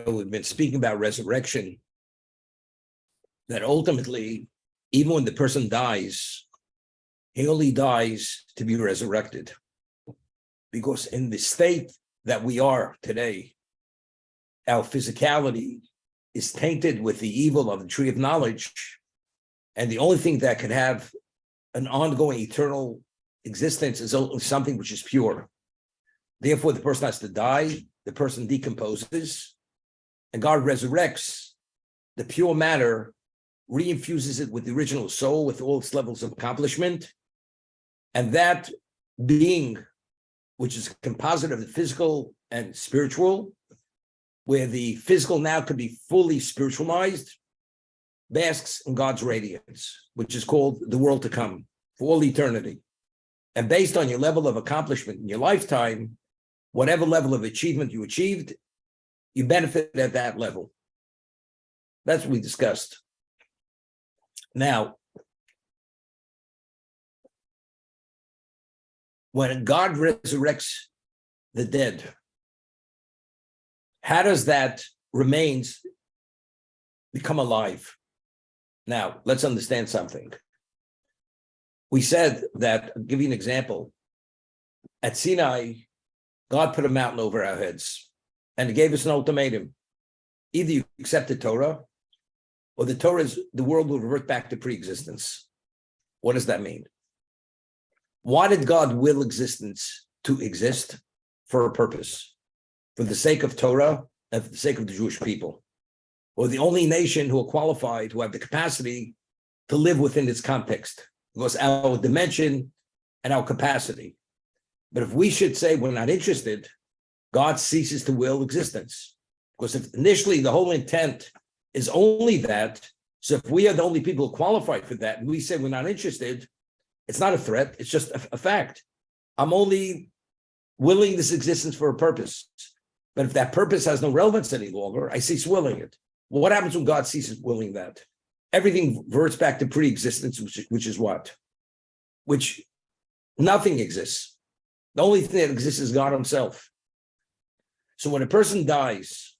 we've been speaking about resurrection, that ultimately, even when the person dies, he only dies to be resurrected. Because in the state that we are today, our physicality is tainted with the evil of the tree of knowledge. And the only thing that can have an ongoing eternal existence is something which is pure. Therefore, the person has to die, the person decomposes, and God resurrects the pure matter, reinfuses it with the original soul, with all its levels of accomplishment. And that being, which is a composite of the physical and spiritual, where the physical now can be fully spiritualized, basks in God's radiance, which is called the world to come for all eternity. And based on your level of accomplishment in your lifetime, whatever level of achievement you achieved, you benefit at that level. That's what we discussed. Now, when God resurrects the dead, how does that remains become alive? Now, let's understand something. We said that, I'll give you an example. At Sinai, God put a mountain over our heads, and he gave us an ultimatum. Either you accept the Torah, or the Torah is the world will revert back to pre-existence. What does that mean? Why did God will existence to exist? For a purpose. For the sake of Torah and for the sake of the Jewish people. We're the only nation who are qualified, who have the capacity to live within its context. Because our dimension and our capacity. But if we should say we're not interested, God ceases to will existence. Because if initially the whole intent is only that, so if we are the only people who qualify for that, and we say we're not interested, it's not a threat, it's just a fact. I'm only willing this existence for a purpose. But if that purpose has no relevance any longer, I cease willing it. Well, what happens when God ceases willing that? Everything reverts back to pre-existence, which is what? Which nothing exists. The only thing that exists is God himself. So when a person dies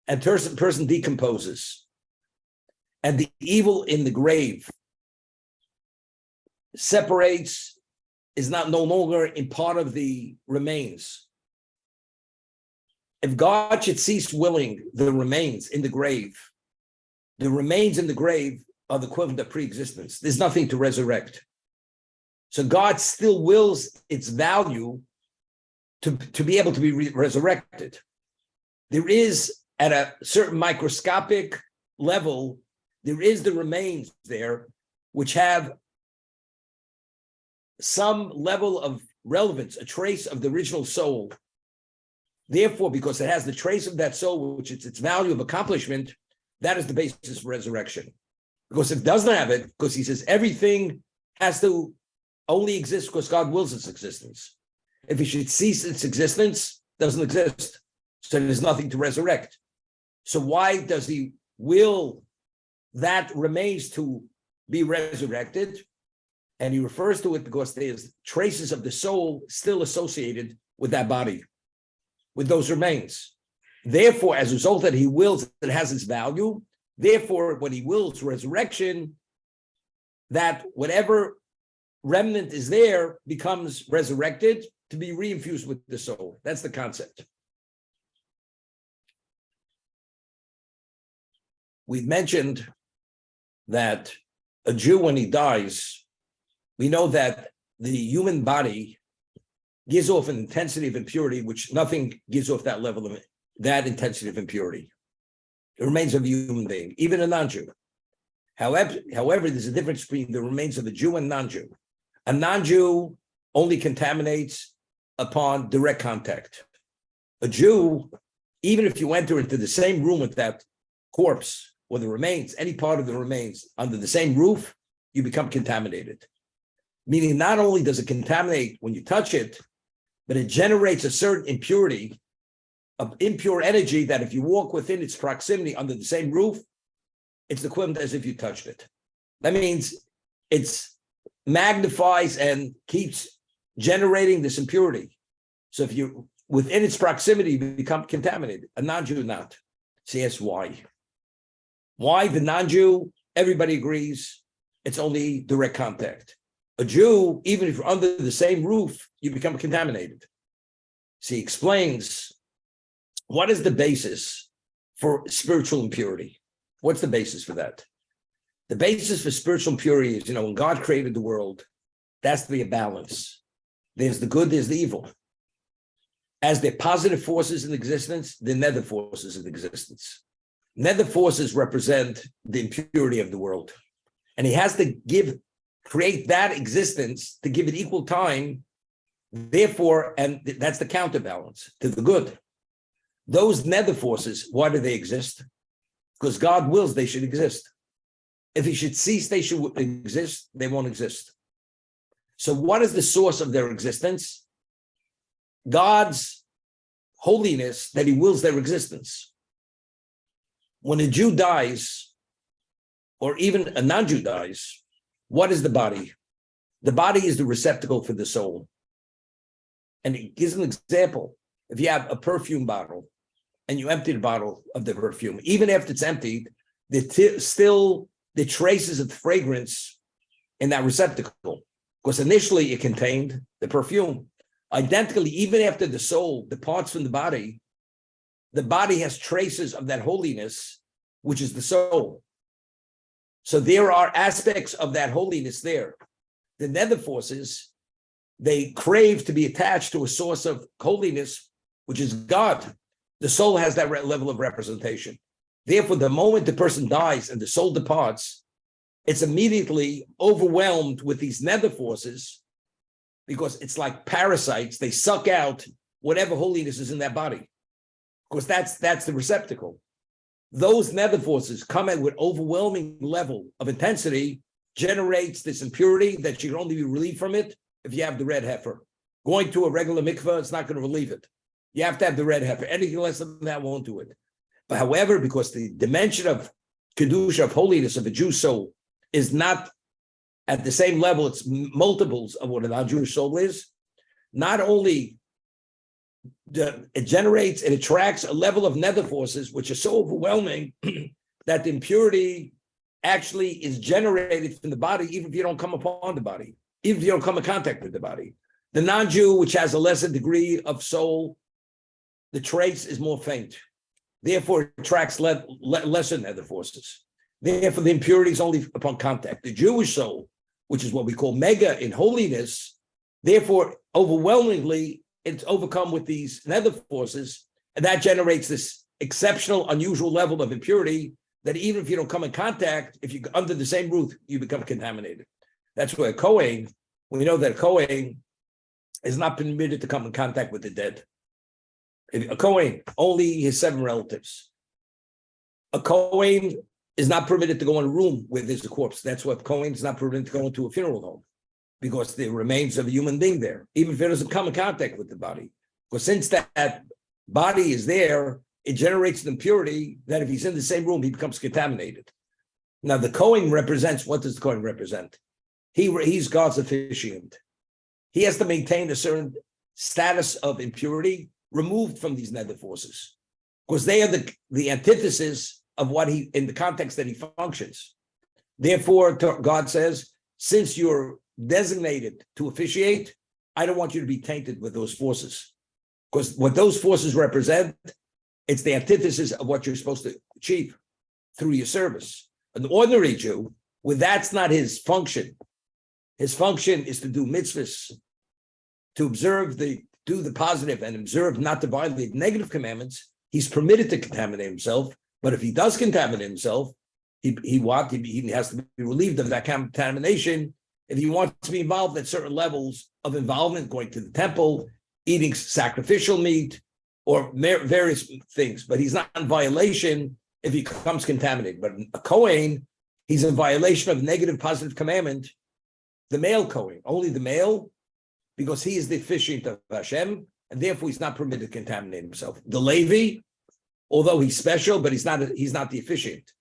and a person decomposes and the evil in the grave separates, is not no longer in part of the remains. If God should cease willing the remains in the grave are the equivalent of pre-existence. There's nothing to resurrect. So God still wills its value to be able to be resurrected. There is, at a certain microscopic level, there is the remains there which have some level of relevance, a trace of the original soul. Therefore, because it has the trace of that soul, which is its value of accomplishment, that is the basis for resurrection. Because if it doesn't have it, because he says everything has to only exist because God wills its existence. If it should cease its existence, it doesn't exist. So there's nothing to resurrect. So why does he will that remains to be resurrected? And he refers to it because there's traces of the soul still associated with that body, with those remains. Therefore, as a result that he wills, it has its value. Therefore, when he wills resurrection, that whatever remnant is there becomes resurrected to be reinfused with the soul. That's the concept. We've mentioned that a Jew, when he dies, we know that the human body gives off an intensity of impurity, which nothing gives off that level of that intensity of impurity. It remains of a human being, even a non-Jew. However, there's a difference between the remains of a Jew and non-Jew. A non-Jew only contaminates upon direct contact. A Jew, even if you enter into the same room with that corpse or the remains, any part of the remains under the same roof, you become contaminated. Meaning not only does it contaminate when you touch it, but it generates a certain impurity, of impure energy that if you walk within its proximity under the same roof, it's equivalent as if you touched it. That means it magnifies and keeps generating this impurity. So if you within its proximity, you become contaminated. A non-Jew not. So yes, why? Why the non-Jew, everybody agrees, it's only direct contact. A Jew, even if you're under the same roof, you become contaminated. So he explains, what is the basis for spiritual impurity? What's the basis for that? The basis for spiritual impurity is, when God created the world, there has to be a balance. There's the good, there's the evil. As there are positive forces in existence, there are nether forces in existence. Nether forces represent the impurity of the world. And he has to create that existence to give it equal time. Therefore, and that's the counterbalance to the good. Those nether forces, why do they exist? Because God wills they should exist. If he should cease, they should exist, they won't exist. So what is the source of their existence? God's holiness, that he wills their existence. When a Jew dies, or even a non-Jew dies, what is the body? The body is the receptacle for the soul. And it gives an example. If you have a perfume bottle and you empty the bottle of the perfume, even after it's emptied, still the traces of fragrance in that receptacle, because initially it contained the perfume. Identically, even after the soul departs from the body has traces of that holiness, which is the soul. So there are aspects of that holiness there. The nether forces, they crave to be attached to a source of holiness, which is God. The soul has that level of representation. Therefore, the moment the person dies and the soul departs, it's immediately overwhelmed with these nether forces, because it's like parasites. They suck out whatever holiness is in that body. Of course, that's the receptacle. Those nether forces come in with overwhelming level of intensity, generates this impurity that you can only be relieved from it if you have the red heifer. Going to a regular mikveh, it's not going to relieve it. You have to have the red heifer. Anything less than that won't do it. But however, because the dimension of kedusha, of holiness of a Jew's soul, is not at the same level, it's multiples of what a non-Jewish soul is, not only it generates, it attracts a level of nether forces, which are so overwhelming that the impurity actually is generated from the body, even if you don't come upon the body, even if you don't come in contact with the body. The non-Jew, which has a lesser degree of soul, the trace is more faint. Therefore, it attracts lesser nether forces. Therefore, the impurity is only upon contact. The Jewish soul, which is what we call mega in holiness, therefore, overwhelmingly, it's overcome with these nether forces, and that generates this exceptional, unusual level of impurity that even if you don't come in contact, if you're under the same roof, you become contaminated. That's where a Kohen, we know that a Kohen is not permitted to come in contact with the dead. A Kohen, only his 7 relatives. A Kohen is not permitted to go in a room where there's a corpse. That's what Kohen is not permitted to go into a funeral home, because the remains of a human being there, even if it doesn't come in contact with the body. Because since that body is there, it generates an impurity that if he's in the same room, he becomes contaminated. Now, the Kohen represents, what does the Kohen represent? He's God's officiant. He has to maintain a certain status of impurity removed from these nether forces, because they are the antithesis of what he, in the context that he functions. Therefore, God says, since you're designated to officiate, I don't want you to be tainted with those forces, because what those forces represent, it's the antithesis of what you're supposed to achieve through your service. An ordinary Jew, well, that's not his function. His function is to do mitzvahs, to do the positive and observe not to violate negative commandments. He's permitted to contaminate himself, but if he does contaminate himself, he has to be relieved of that contamination. If he wants to be involved at certain levels of involvement, going to the temple, eating sacrificial meat, or various things, but he's not in violation if he becomes contaminated. But a Kohen, he's in violation of negative positive commandment. The male Kohen, only the male, because he is the officiant of Hashem, and therefore he's not permitted to contaminate himself. The Levi, although he's special, but he's not the officiant.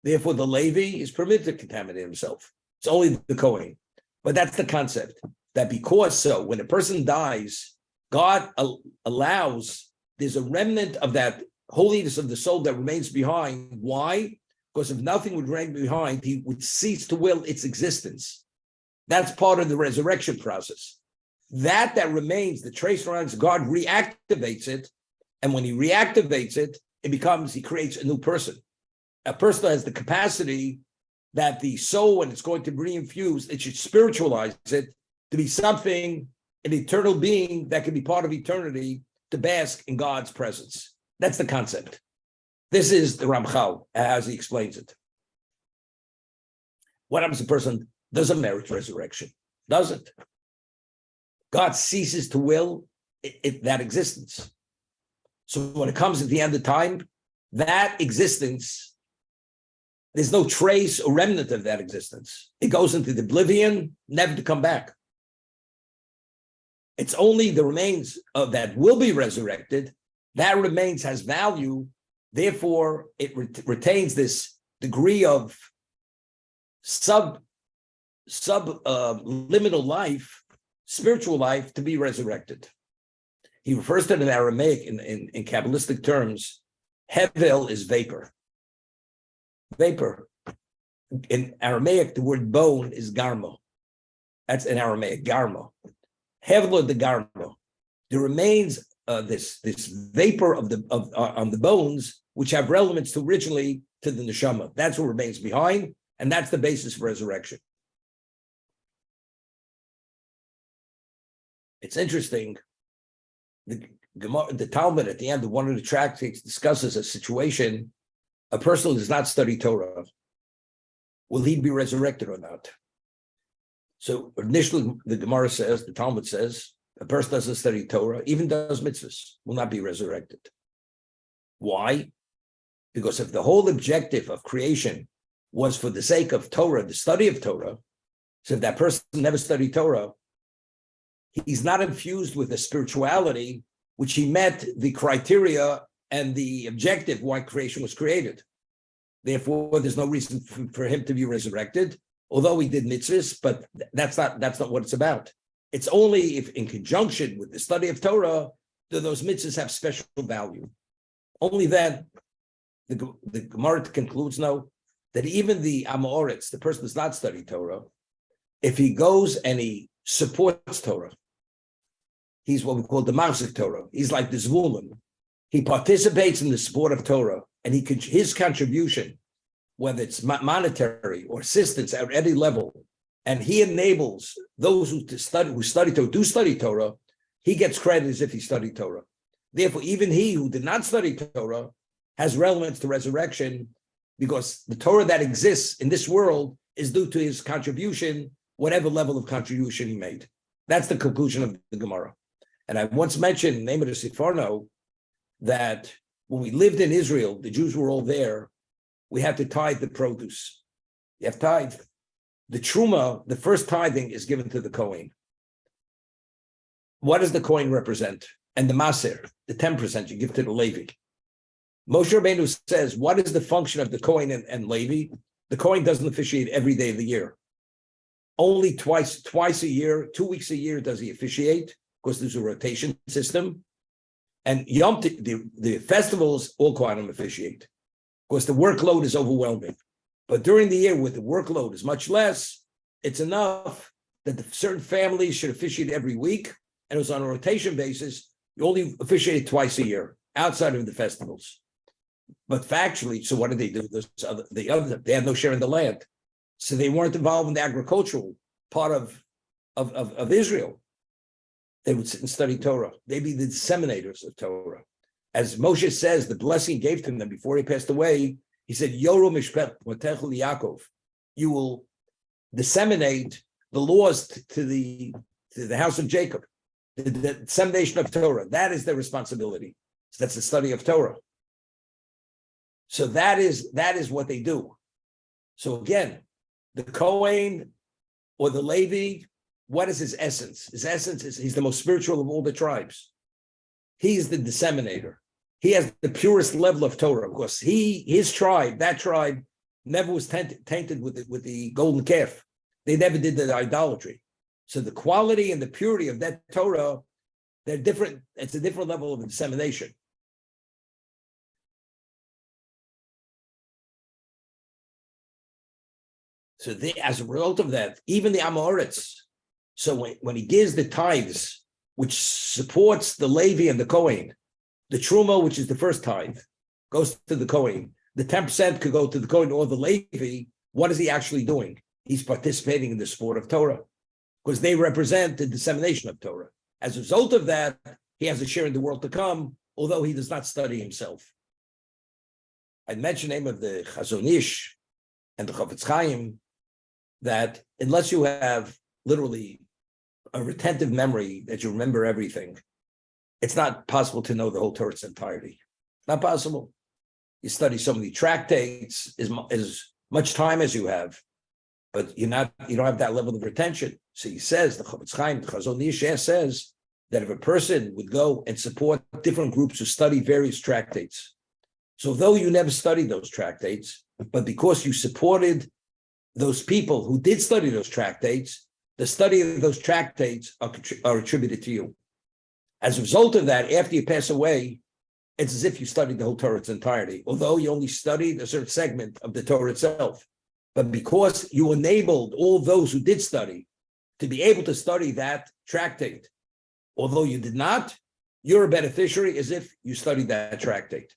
Therefore, the Levi is permitted to contaminate himself. It's only the Kohen. But that's the concept, that because so, when a person dies, God allows, there's a remnant of that holiness of the soul that remains behind. Why? Because if nothing would remain behind, he would cease to will its existence. That's part of the resurrection process. That remains, the trace lines, God reactivates it. And when he reactivates it, he creates a new person. A person that has the capacity that the soul, when it's going to be reinfused, it should spiritualize it to be something, an eternal being that can be part of eternity, to bask in God's presence. That's the concept. This is the Ramchal, as he explains it. What happens to a person doesn't merit resurrection? Doesn't. God ceases to will that existence. So when it comes at the end of time, that existence, there's no trace or remnant of that existence. It goes into the oblivion, never to come back. It's only the remains of that will be resurrected. That remains has value. Therefore, it retains this degree of subliminal life, spiritual life, to be resurrected. He refers to it in Aramaic in Kabbalistic terms. Hevel is vapor. Vapor. In Aramaic, the word bone is garmo. That's in Aramaic, garmo. Hevel the garmo. There remains this vapor on the bones, which have relevance to originally to the neshama. That's what remains behind, and that's the basis for resurrection. It's interesting. The Talmud at the end of one of the tractates discusses a situation. A person who does not study Torah, will he be resurrected or not? So initially, the Gemara says, the Talmud says, a person doesn't study Torah, even does mitzvahs, will not be resurrected. Why? Because if the whole objective of creation was for the sake of Torah, the study of Torah, so if that person never studied Torah, he's not infused with a spirituality which he met the criteria and the objective why creation was created. Therefore, there's no reason for him to be resurrected, although he did mitzvahs, but that's not what it's about. It's only if in conjunction with the study of Torah do those mitzvahs have special value. Only then, the Gemara concludes now that even the Amoritz, the person who does not study Torah, if he goes and he supports Torah, he's what we call the Machzik Torah. He's like the Zvulun. He participates in the support of Torah, and his contribution, whether it's monetary or assistance at any level, and he enables those who study Torah, he gets credit as if he studied Torah. Therefore, even he who did not study Torah has relevance to resurrection, because the Torah that exists in this world is due to his contribution, whatever level of contribution he made. That's the conclusion of the Gemara. And I once mentioned in the name of the Siforno that when we lived in Israel, the Jews were all there, we had to tithe the produce. You have tithe. The Truma, the first tithing, is given to the Kohen. What does the Kohen represent? And the Maser, the 10% you give to the Levi. Moshe Rabbeinu says, what is the function of the Kohen and Levi? The Kohen doesn't officiate every day of the year. Only twice a year, 2 weeks a year does he officiate, because there's a rotation system. And Yom the festivals, all Kohanim officiate, because the workload is overwhelming. But during the year, with the workload is much less, it's enough that certain families should officiate every week, and it was on a rotation basis. You only officiate twice a year, outside of the festivals. But factually, so what did they do? They had no share in the land, so they weren't involved in the agricultural part of Israel. They would sit and study Torah. They'd be the disseminators of Torah. As Moshe says, the blessing he gave to them before he passed away, he said, Yoru Mishpet Motechu Yaakov. You will disseminate the laws to the house of Jacob, the dissemination of Torah. That is their responsibility. So that's the study of Torah. So that is what they do. So again, the Kohen or the Levi, what is his essence? His essence is he's the most spiritual of all the tribes. He's the disseminator. He has the purest level of Torah, because his tribe, that tribe, never was tainted with the golden calf. They never did the idolatry. So the quality and the purity of that Torah, they're different. It's a different level of dissemination. as a result of that, even the Amoritz, so when he gives the tithes, which supports the Levi and the Kohen, the Truma, which is the first tithe, goes to the Kohen. The 10% could go to the Kohen or the Levi. What is he actually doing? He's participating in the sport of Torah because they represent the dissemination of Torah. As a result of that, he has a share in the world to come, although he does not study himself. I mentioned the name of the Chazon Ish and the Chofetz Chaim, that unless you have literally a retentive memory that you remember everything, it's not possible to know the whole Torah's entirety. Not possible. You study so many tractates, as much time as you have, but you don't have that level of retention. So he says, the Chofetz Chaim, the Chazon Ish says that if a person would go and support different groups who study various tractates, so though you never studied those tractates, but because you supported those people who did study those tractates, the study of those tractates are attributed to you. As a result of that, after you pass away, it's as if you studied the whole Torah its entirety, although you only studied a certain segment of the Torah itself. But because you enabled all those who did study to be able to study that tractate, although you did not, you're a beneficiary as if you studied that tractate.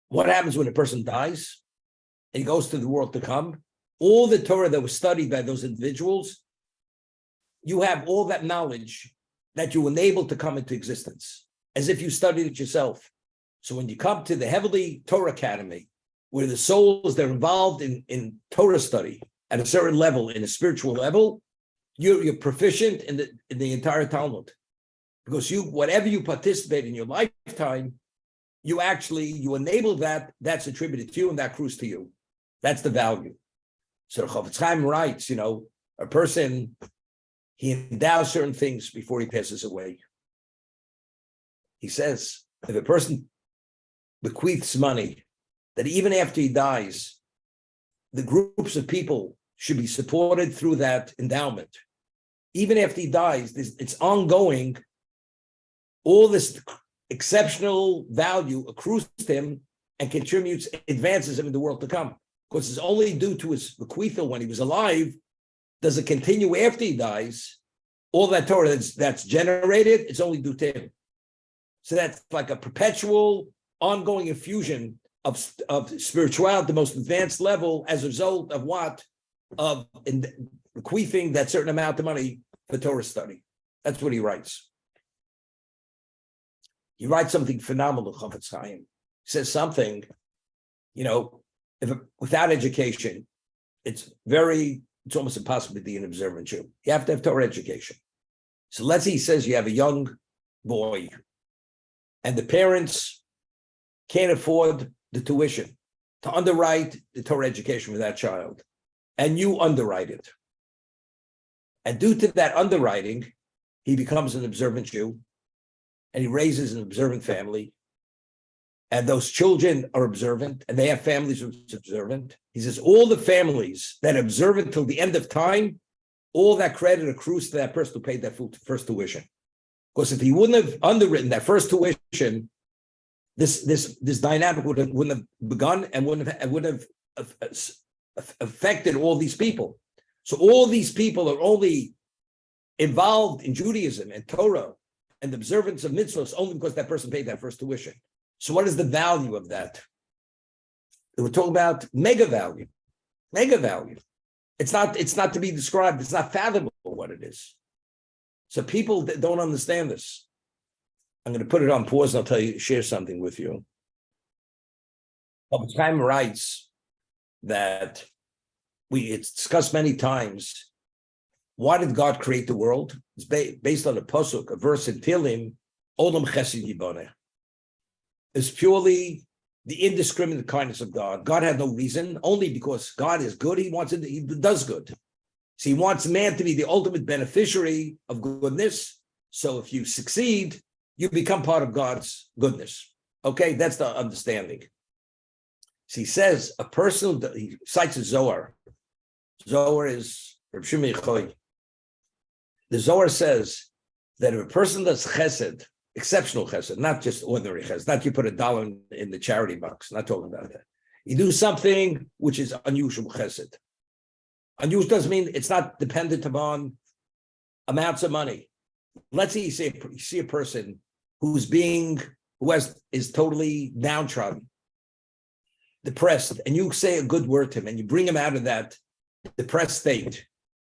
What happens when a person dies and he goes to the world to come? All the Torah that was studied by those individuals, you have all that knowledge that you enabled to come into existence, as if you studied it yourself. So when you come to the Heavenly Torah Academy, where the souls that are involved in Torah study at a certain level, in a spiritual level, you're proficient in the entire Talmud. Because whatever you participate in your lifetime, you enable that's attributed to you and that accrues to you. That's the value. So Chofetz Chaim writes, a person, he endows certain things before he passes away. He says, if a person bequeaths money, that even after he dies, the groups of people should be supported through that endowment. Even after he dies, it's ongoing. All this exceptional value accrues to him and contributes, advances him in the world to come. Because it's only due to his bequeathal when he was alive. Does it continue after he dies? All that Torah that's generated, it's only due to him. So that's like a perpetual, ongoing infusion of spirituality, the most advanced level, as a result of what? Of bequeathing that certain amount of money for Torah study. That's what he writes. He writes something phenomenal, Chofetz Chaim. He says something, without education, it's almost impossible to be an observant Jew. You have to have Torah education. So let's say he says you have a young boy and the parents can't afford the tuition to underwrite the Torah education for that child, and you underwrite it. And due to that underwriting, he becomes an observant Jew, and he raises an observant family, and those children are observant, and they have families who's observant. He says all the families that observe it till the end of time, all that credit accrues to that person who paid that first tuition. Because if he wouldn't have underwritten that first tuition, this dynamic wouldn't have begun and wouldn't have affected all these people. So all these people are only involved in Judaism and Torah and the observance of mitzvahs only because that person paid that first tuition. So what is the value of that? We're talking about mega value. Mega value. It's not to be described. It's not fathomable what it is. So people that don't understand this. I'm going to put it on pause and share something with you. Chofetz Chaim writes that it's discussed many times. Why did God create the world? It's based on a pasuk, a verse in Tehillim, Olam Chesed Yiboneh. It's purely the indiscriminate kindness of God. God had no reason, only because God is good. He does good. So he wants man to be the ultimate beneficiary of goodness. So if you succeed, you become part of God's goodness. Okay, that's the understanding. So he says he cites a Zohar. Zohar is Reb Shimon Yochai. The Zohar says that if a person does chesed, exceptional chesed, not just ordinary chesed, not you put $1 in the charity box, not talking about that. You do something which is unusual chesed. Unusual doesn't mean it's not dependent upon amounts of money. Let's say you see a person is totally downtrodden, depressed, and you say a good word to him and you bring him out of that depressed state,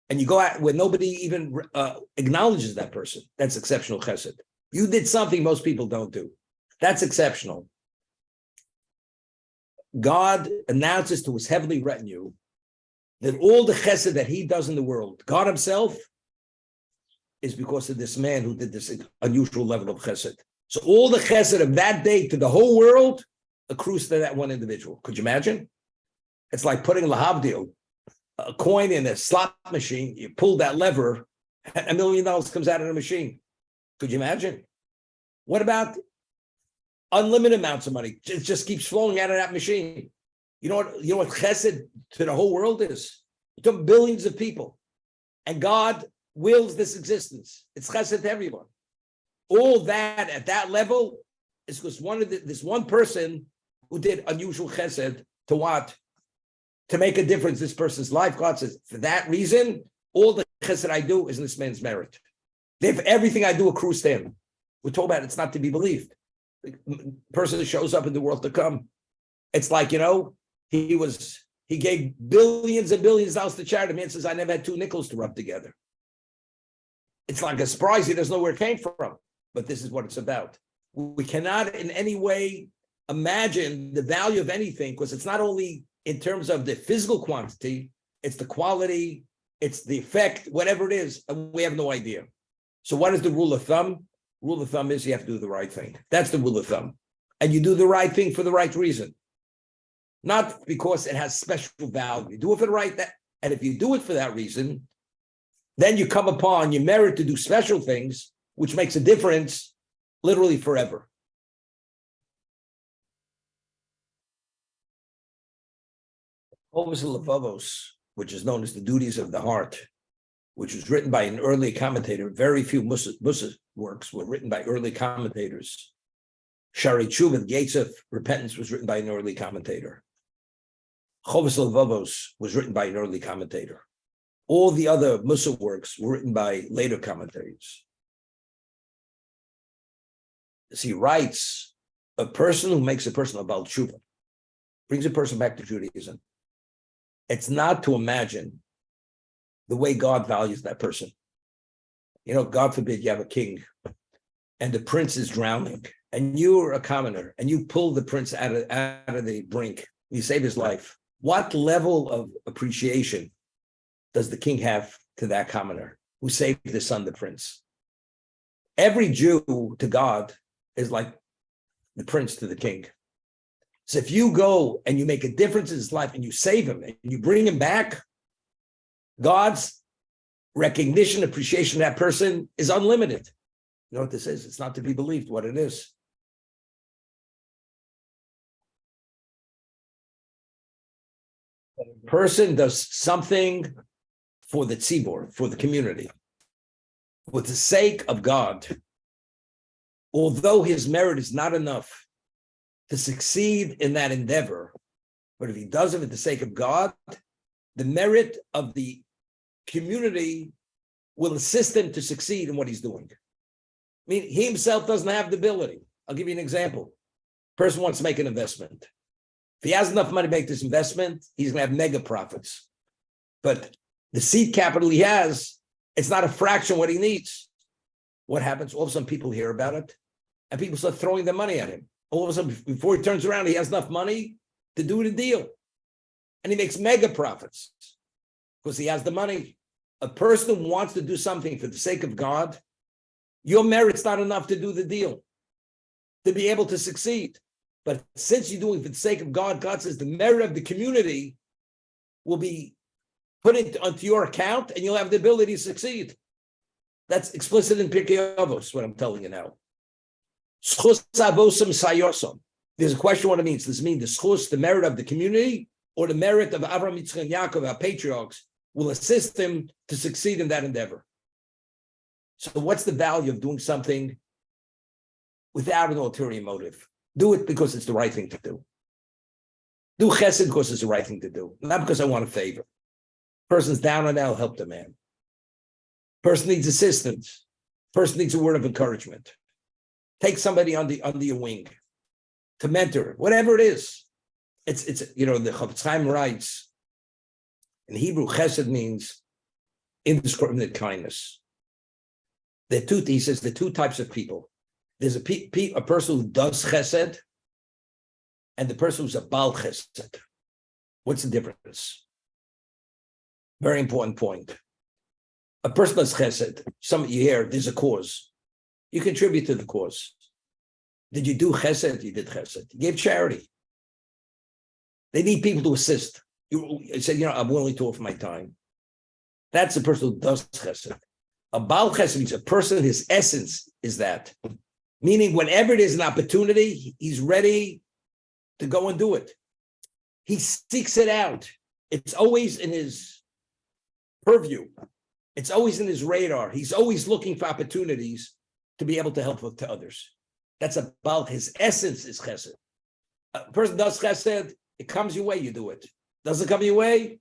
and you go out where nobody even acknowledges that person. That's exceptional chesed. You did something most people don't do. That's exceptional. God announces to his heavenly retinue that all the chesed that he does in the world, God himself, is because of this man who did this unusual level of chesed. So all the chesed of that day to the whole world accrues to that one individual. Could you imagine? It's like putting lahavdil, a coin in a slot machine. You pull that lever, $1 million comes out of the machine. Could you imagine? What about unlimited amounts of money? It just keeps flowing out of that machine. You know what chesed to the whole world is? To billions of people. And God wills this existence. It's chesed to everyone. All that at that level is because this one person who did unusual chesed to what? To make a difference in this person's life. God says, for that reason, all the chesed I do is in this man's merit. If everything I do accrues to him. We're talking about it's not to be believed. The person that shows up in the world to come. It's like, he gave billions and billions of dollars to charity. The man says, I never had 2 nickels to rub together. It's like a surprise. He doesn't know where it came from. But this is what it's about. We cannot in any way imagine the value of anything, because it's not only in terms of the physical quantity, it's the quality, it's the effect, whatever it is, and we have no idea. So what is the rule of thumb? Rule of thumb is you have to do the right thing. That's the rule of thumb. And you do the right thing for the right reason. Not because it has special value. You do it for the right, and if you do it for that reason, then you come upon your merit to do special things, which makes a difference literally forever. Chovos HaLevavos, which is known as the duties of the heart, which was written by an early commentator. Very few Musa works were written by early commentators. Shari Tshuva, the Gates of Repentance, was written by an early commentator. Chovos HaLevavos was written by an early commentator. All the other Musa works were written by later commentators. As he writes, a person who makes a person a Baal Tshuva, brings a person back to Judaism. It's not to imagine the way God values that person. God forbid you have a king and the prince is drowning and you're a commoner and you pull the prince out of the brink, you save his life. What level of appreciation does the king have to that commoner who saved his son, the prince? Every Jew to God is like the prince to the king. So if you go and you make a difference in his life and you save him and you bring him back, God's recognition, appreciation of that person is unlimited. You know what this is? It's not to be believed what it is. A person does something for the tzibor, for the community, for the sake of God, although his merit is not enough to succeed in that endeavor, but if he does it for the sake of God, the merit of the community will assist him to succeed in what he's doing. I mean, he himself doesn't have the ability. I'll give you an example. Person wants to make an investment. If he has enough money to make this investment, he's going to have mega profits. But the seed capital he has, it's not a fraction of what he needs. What happens? All of a sudden, people hear about it, and people start throwing their money at him. All of a sudden, before he turns around, he has enough money to do the deal. And he makes mega profits because he has the money. A person who wants to do something for the sake of God, your merit's not enough to do the deal, to be able to succeed. But since you're doing it for the sake of God, God says the merit of the community will be put onto your account and you'll have the ability to succeed. That's explicit in Pirkei Avos, what I'm telling you now. There's a question what it means. Does it mean the schus, the merit of the community, or the merit of Avraham, Yitzchak, and Yaakov, our patriarchs, will assist him to succeed in that endeavor? So what's the value of doing something without an ulterior motive? Do it because it's the right thing to do. Do chesed because it's the right thing to do, not because I want a favor. Person's down and out, help the man. Person needs assistance. Person needs a word of encouragement. Take somebody under your wing to mentor, whatever it is. It's the Chofetz Chaim writes in Hebrew, chesed means indiscriminate kindness. He says there are two types of people. There's a person who does chesed, and the person who's a bal chesed. What's the difference? Very important point. A person that's chesed, you hear, there's a cause. You contribute to the cause. Did you do chesed? You did chesed. You gave charity. They need people to assist. You said, I'm willing to offer my time. That's the person who does chesed. A bal chesed means a person, his essence is that. Meaning whenever there's an opportunity, he's ready to go and do it. He seeks it out. It's always in his purview. It's always in his radar. He's always looking for opportunities to be able to help to others. That's about his essence is chesed. A person does chesed, it comes your way, you do it. Doesn't come your way,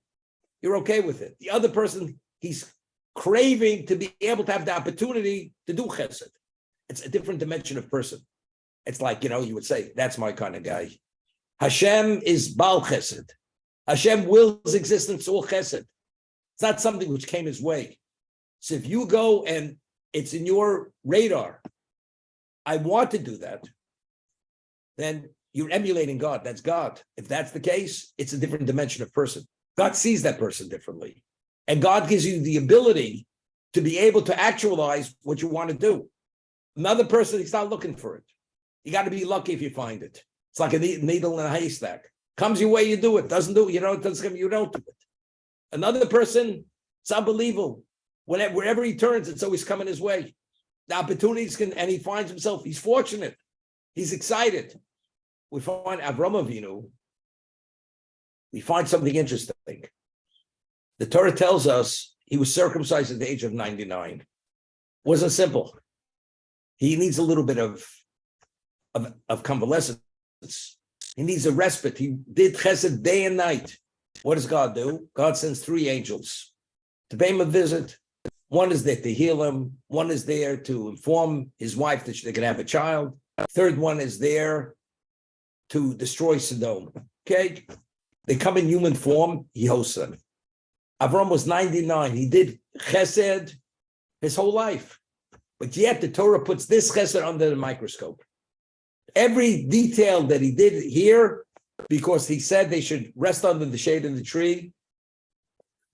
you're okay with it. The other person, he's craving to be able to have the opportunity to do chesed. It's a different dimension of person. It's like, you would say, that's my kind of guy. Hashem is Baal Chesed. Hashem wills existence all Chesed. It's not something which came his way. So if you go and it's in your radar, I want to do that, then you're emulating God. That's God. If that's the case, it's a different dimension of person. God sees that person differently. And God gives you the ability to be able to actualize what you want to do. Another person, he's not looking for it. You got to be lucky if you find it. It's like a needle in a haystack. Comes your way, you do it. Doesn't do it, it doesn't come, you don't do it. Another person, it's unbelievable. Wherever he turns, it's always coming his way. The opportunities and he finds himself, he's fortunate. He's excited. We find Avram Avinu, we find something interesting. The Torah tells us he was circumcised at the age of 99. Wasn't simple. He needs a little bit of convalescence. He needs a respite. He did chesed day and night. What does God do? God sends 3 angels to pay him a visit. One is there to heal him. One is there to inform his wife that they can have a child. Third one is there to destroy Sodom. Okay? They come in human form. He hosts them. Avram was 99. He did chesed his whole life. But yet the Torah puts this chesed under the microscope. Every detail that he did here, because he said they should rest under the shade of the tree,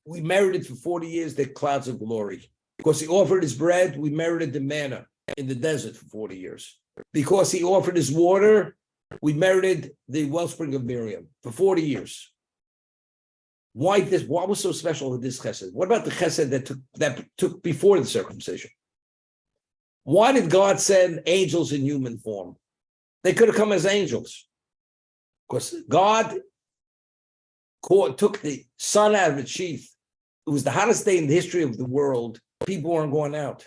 we merited for 40 years the clouds of glory. Because he offered his bread, we merited the manna in the desert for 40 years. Because he offered his water, we merited the wellspring of Miriam for 40 years. Why this? What was so special with this chesed? What about the chesed that took before the circumcision? Why did God send angels in human form? They could have come as angels. Because God took the sun out of its sheath. It was the hottest day in the history of the world. People weren't going out.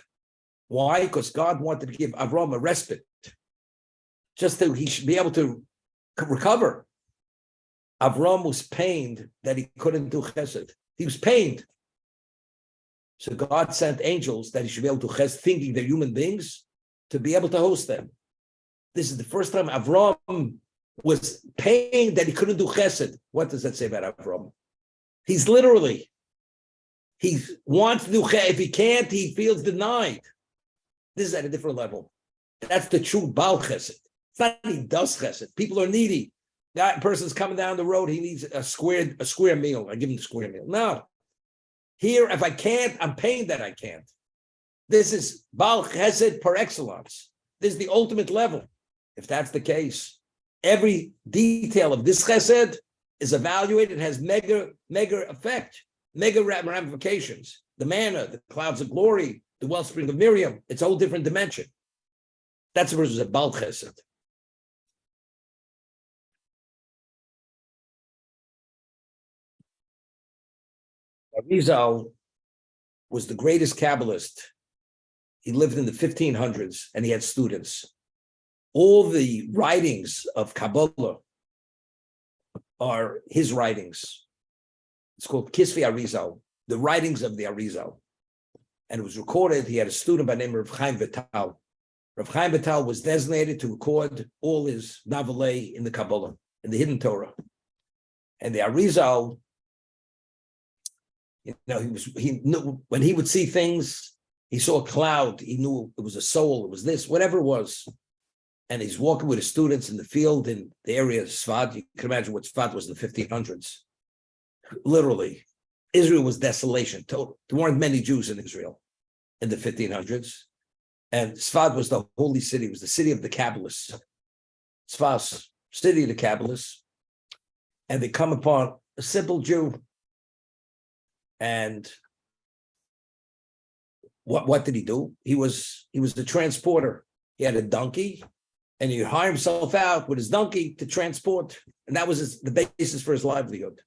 Why? Because God wanted to give Avram a respite. Just so he should be able to recover. Avram was pained that he couldn't do chesed. He was pained. So God sent angels that he should be able to chesed, thinking they're human beings, to be able to host them. This is the first time Avram was pained that he couldn't do chesed. What does that say about Avram? He wants to do chesed. If he can't, he feels denied. This is at a different level. That's the true Baal chesed. It's not that he does chesed. People are needy. That person's coming down the road. He needs a square meal. I give him the square meal. No. Here, if I can't, I'm pained that I can't. This is Baal chesed par excellence. This is the ultimate level. If that's the case, every detail of this chesed is evaluated, has mega effect, mega ramifications. The manna, the clouds of glory, the wellspring of Miriam, it's a whole different dimension. That's versus a Baal chesed. Arizal was the greatest Kabbalist. He lived in the 1500s and he had students. All the writings of Kabbalah are his writings. It's called Kisvi Arizal, the writings of the Arizal. And it was recorded. He had a student by the name of Rav Chaim Vital. Rav Chaim Vital was designated to record all his Navalei in the Kabbalah, in the hidden Torah. And the Arizal, he knew when he would see things, he saw a cloud, he knew it was a soul, it was this, whatever it was. And he's walking with his students in the field in the area of Sfat. You can imagine what Sfat was in the 1500s. Literally, Israel was desolation. Total. There weren't many Jews in Israel in the 1500s. And Sfat was the holy city. It was the city of the Kabbalists. Sfat, city of the Kabbalists. And they come upon a simple Jew. And what did he do? He was the transporter. He had a donkey, and he'd hire himself out with his donkey to transport. And that was the basis for his livelihood.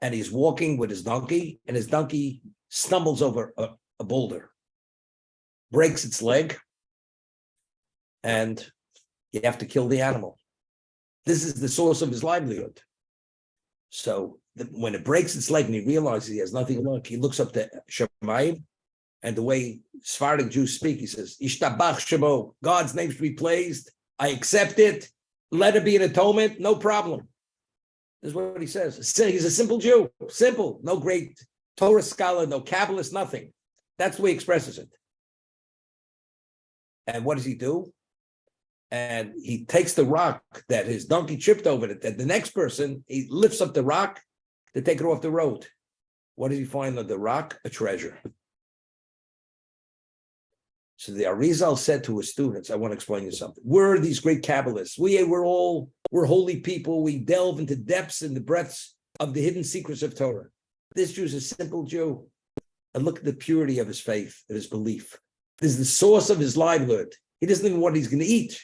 And he's walking with his donkey, and his donkey stumbles over a boulder, breaks its leg, and you have to kill the animal. This is the source of his livelihood. So when it breaks its leg and he realizes he has nothing to look, he looks up to Shemayim, and the way Sephardic Jews speak, he says, Ishtabach Shemo, God's name should be praised. I accept it. Let it be an atonement. No problem. This is what he says. He's a simple Jew. Simple. No great Torah scholar, no Kabbalist, nothing. That's the way he expresses it. And what does he do? And he takes the rock that his donkey tripped over it. And the next person, he lifts up the rock to take it off the road. What does he find on the rock? A treasure. So the Arizal said to his students, I want to explain you something. We're these great Kabbalists. We're holy people. We delve into depths and the breadths of the hidden secrets of Torah. This Jew is a simple Jew. And look at the purity of his faith, of his belief. This is the source of his livelihood. He doesn't even know what he's going to eat.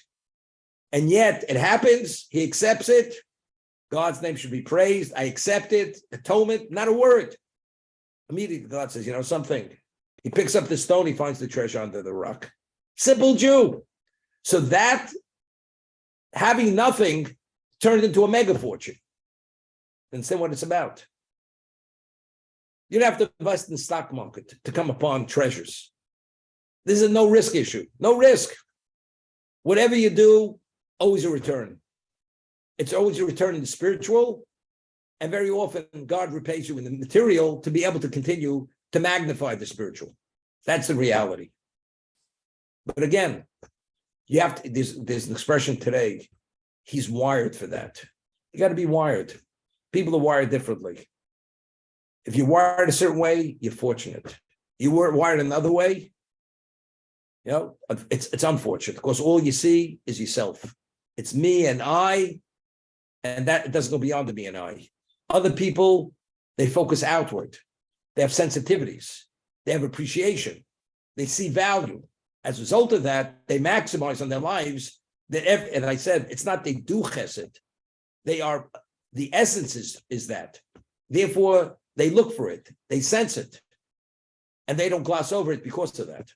And yet it happens. He accepts it. God's name should be praised. I accept it. Atonement, not a word. Immediately God says, something. He picks up the stone, he finds the treasure under the rock. Simple Jew. So that, having nothing, turned into a mega fortune. Understand what it's about? You don't have to invest in the stock market to come upon treasures. This is a no-risk issue. No risk. Whatever you do, always a return. It's always a return in the spiritual, and very often God repays you in the material to be able to continue to magnify the spiritual. That's the reality. But again, you have to, there's an expression today, he's wired for that. You got to be wired. People are wired differently. If you're wired a certain way, you're fortunate. You were wired another way, it's unfortunate because all you see is yourself. It's me and I, and that it doesn't go beyond the me and I. Other people, they focus outward. They have sensitivities. They have appreciation. They see value. As a result of that, they maximize on their lives. And I said, it's not they do chesed. They are, the essence is that. Therefore, they look for it. They sense it. And they don't gloss over it because of that.